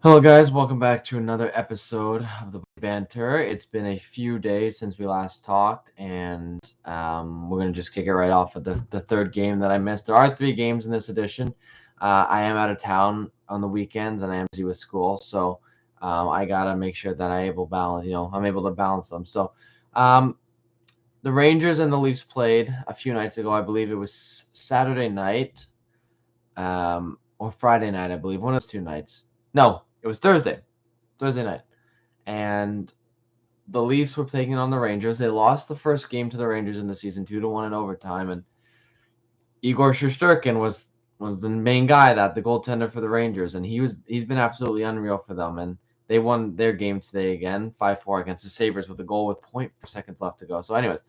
Hello, guys. Welcome back to another episode of the Bussey Banter. It's been a few days since we last talked, and we're going to just kick it right off with the third game that I missed. There are three games in this edition. I am out of town on the weekends, and I am busy with school, so I got to make sure that I'm able to balance them. So um, the Rangers and the Leafs played a few nights ago. I believe it was Saturday night or Friday night, I believe. One of those two nights. No, it was Thursday night. And the Leafs were taking on the Rangers. They lost the first game to the Rangers in the season 2-1 in overtime. And Igor Shesterkin was the main guy, that the goaltender for the Rangers, and he's been absolutely unreal for them. And they won their game today again, 5-4 against the Sabres with a goal with 0.4 seconds left to go. So, anyways,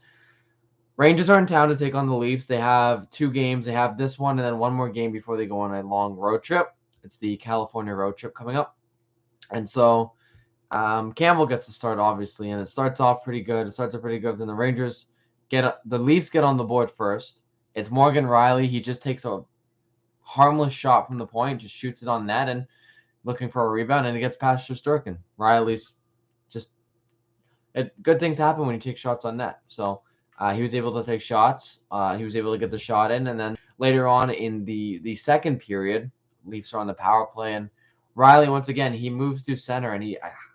Rangers are in town to take on the Leafs. They have two games. They have this one and then one more game before they go on a long road trip. It's the California road trip coming up. And so Campbell gets to start, obviously, and it starts off pretty good. Then the Leafs get on the board first. It's Morgan Riley. He just takes a harmless shot from the point, just shoots it on net, and looking for a rebound, and it gets past Shesterkin. Riley's just good things happen when you take shots on net. So he was able to take shots. He was able to get the shot in, and then later on in the second period, Leafs are on the power play, and Riley once again he moves to center, and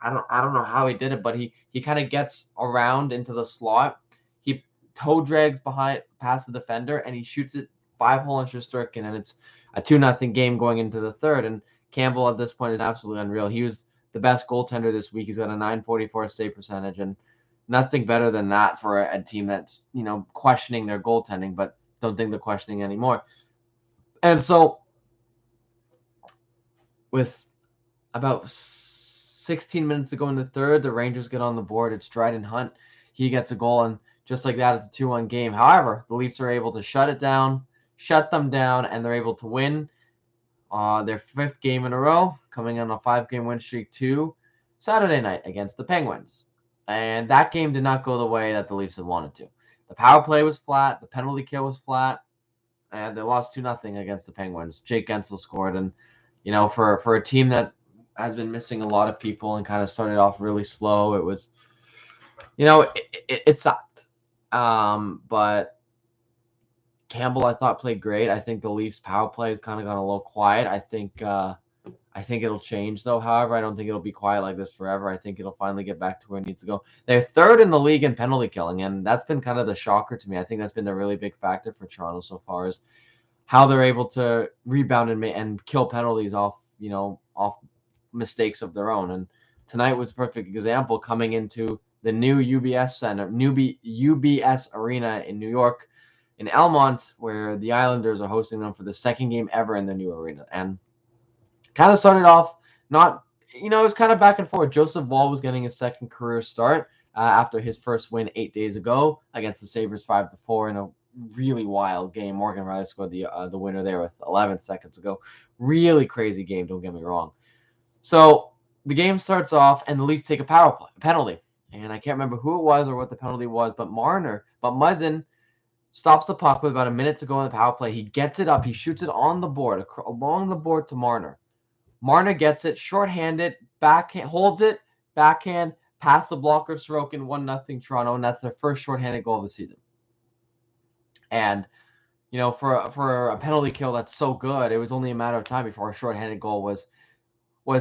I don't know how he did it, but he kind of gets around into the slot. He toe drags behind past the defender, and he shoots it 5-hole on Shesterkin, and it's a 2-0 game going into the third. And Campbell at this point is absolutely unreal. He was the best goaltender this week. He's got a 944 save percentage, and nothing better than that for a team that's questioning their goaltending, but don't think they're questioning anymore. And so, with about 16 minutes to go in the third, the Rangers get on the board. It's Dryden Hunt. He gets a goal, and just like that, it's a 2-1 game. However, the Leafs are able to shut them down, and they're able to win their fifth game in a row, coming on a 5-game win streak to Saturday night against the Penguins. And that game did not go the way that the Leafs had wanted to. The power play was flat. The penalty kill was flat. And they lost 2-0 against the Penguins. Jake Gensel scored. And, for a team that has been missing a lot of people and kind of started off really slow, it was, it sucked. But Campbell, I thought, played great. I think the Leafs' power play has kind of gone a little quiet. I think it'll change, though. However, I don't think it'll be quiet like this forever. I think it'll finally get back to where it needs to go. They're third in the league in penalty killing, and that's been kind of the shocker to me. I think that's been the really big factor for Toronto so far, is how they're able to rebound and kill penalties off mistakes of their own. And tonight was a perfect example, coming into the new UBS Arena in New York, in Elmont, where the Islanders are hosting them for the second game ever in the new arena. And kind of started off not, it was kind of back and forth. Joseph Woll was getting his second career start after his first win 8 days ago against the Sabres 5-4 in a really wild game. Morgan Riley scored the winner there with 11 seconds ago. Really crazy game, don't get me wrong. So the game starts off, and the Leafs take a penalty. And I can't remember who it was or what the penalty was, but Muzzin stops the puck with about a minute to go in the power play. He gets it up. He shoots it on the board, along the board to Marner. Marner gets it, shorthanded, backhand, holds it, backhand, past the blocker, Sorokin, 1-0 Toronto, and that's their first shorthanded goal of the season. And, for a penalty kill that's so good, it was only a matter of time before a shorthanded goal was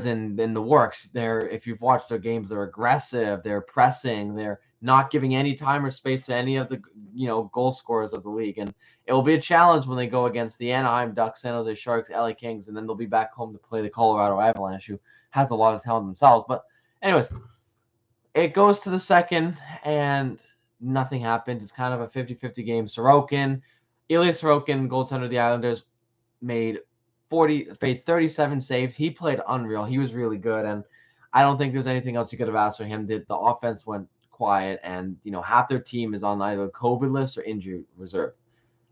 in the works. If you've watched their games, they're aggressive, they're pressing, they're not giving any time or space to any of the goal scorers of the league. And it will be a challenge when they go against the Anaheim Ducks, San Jose Sharks, LA Kings, and then they'll be back home to play the Colorado Avalanche, who has a lot of talent themselves. But anyways, it goes to the second, and nothing happens. It's kind of a 50-50 game. Ilya Sorokin, goaltender of the Islanders, made 37 saves. He played unreal. He was really good, and I don't think there's anything else you could have asked for him. The offense went quiet, and half their team is on either COVID list or injury reserve.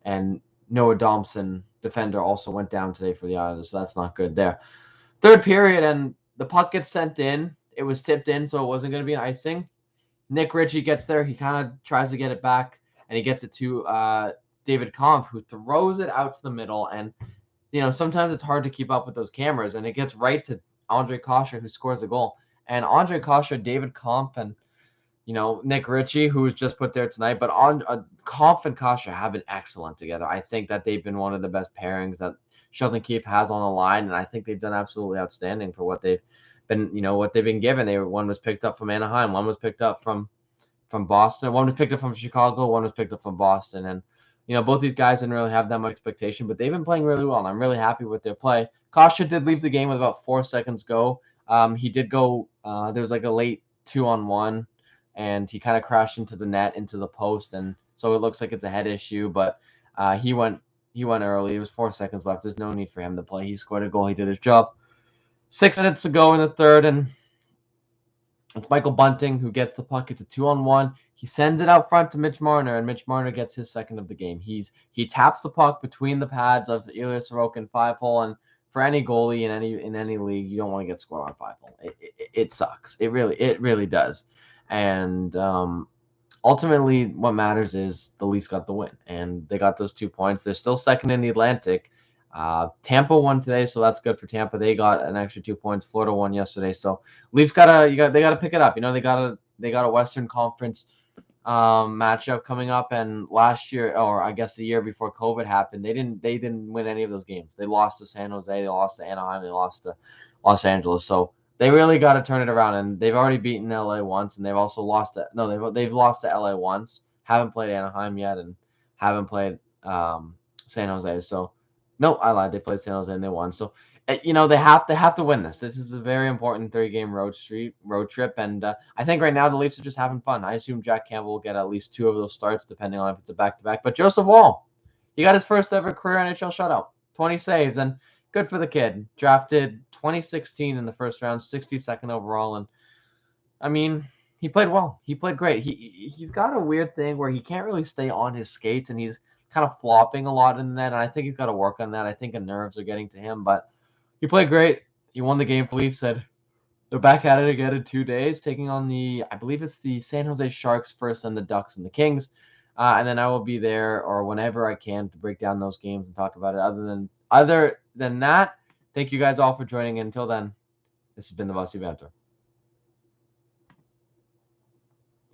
And Noah Thompson, defender, also went down today for the Islanders, so that's not good there. Third period, and the puck gets sent in. It was tipped in, so it wasn't going to be an icing. Nick Ritchie gets there. He kind of tries to get it back, and he gets it to David Kampf, who throws it out to the middle. And sometimes it's hard to keep up with those cameras, and it gets right to Andre Kosher, who scores a goal. And Andre Kosher, David Kampf, and Nick Ritchie, who was just put there tonight. But Kampf and Kosher have been excellent together. I think that they've been one of the best pairings that Sheldon Keefe has on the line, and I think they've done absolutely outstanding for what they've been, what they've been given. One was picked up from Anaheim, one was picked up from Boston, one was picked up from Chicago, one was picked up from Boston, and both these guys didn't really have that much expectation, but they've been playing really well, and I'm really happy with their play. Kosher did leave the game with about 4 seconds go. He did go. There was like a late 2-on-1, and he kind of crashed into the net, into the post, and so it looks like it's a head issue. But he went early. There was 4 seconds left. There's no need for him to play. He scored a goal. He did his job. 6 minutes to go in the third, and it's Michael Bunting who gets the puck. It's a 2-on-1. He sends it out front to Mitch Marner, and Mitch Marner gets his second of the game. He taps the puck between the pads of Ilya Sorokin 5-hole, and for any goalie in any league, you don't want to get scored on 5-hole. It sucks. It really does. And ultimately, what matters is the Leafs got the win, and they got those 2 points. They're still second in the Atlantic. Tampa won today, so that's good for Tampa. They got an extra 2 points. Florida won yesterday, so Leafs they gotta pick it up. They got a Western Conference matchup coming up, and last year, or I guess the year before COVID happened, they didn't win any of those games. They lost to San Jose, they lost to Anaheim, they lost to Los Angeles. So they really got to turn it around, and they've already beaten LA once, and they've also lost to they've lost to LA once. Haven't played Anaheim yet, and haven't played San Jose. So no, I lied. They played San Jose and they won. So they have to win this. This is a very important 3-game road trip, and I think right now the Leafs are just having fun. I assume Jack Campbell will get at least 2 of those starts, depending on if it's a back-to-back. But Joseph Woll, he got his first ever career NHL shutout, 20 saves, and good for the kid. Drafted 2016 in the first round, 62nd overall, and I mean, he played well. He played great. He's got a weird thing where he can't really stay on his skates, and he's kind of flopping a lot in the net. And I think he's got to work on that. I think the nerves are getting to him, but he played great. He won the game for Leafs. Said they're back at it again in 2 days, taking on I believe it's the San Jose Sharks first, then the Ducks and the Kings. And then I will be there or whenever I can to break down those games and talk about it. Other than that, thank you guys all for joining in. Until then, this has been the Bussey Banter.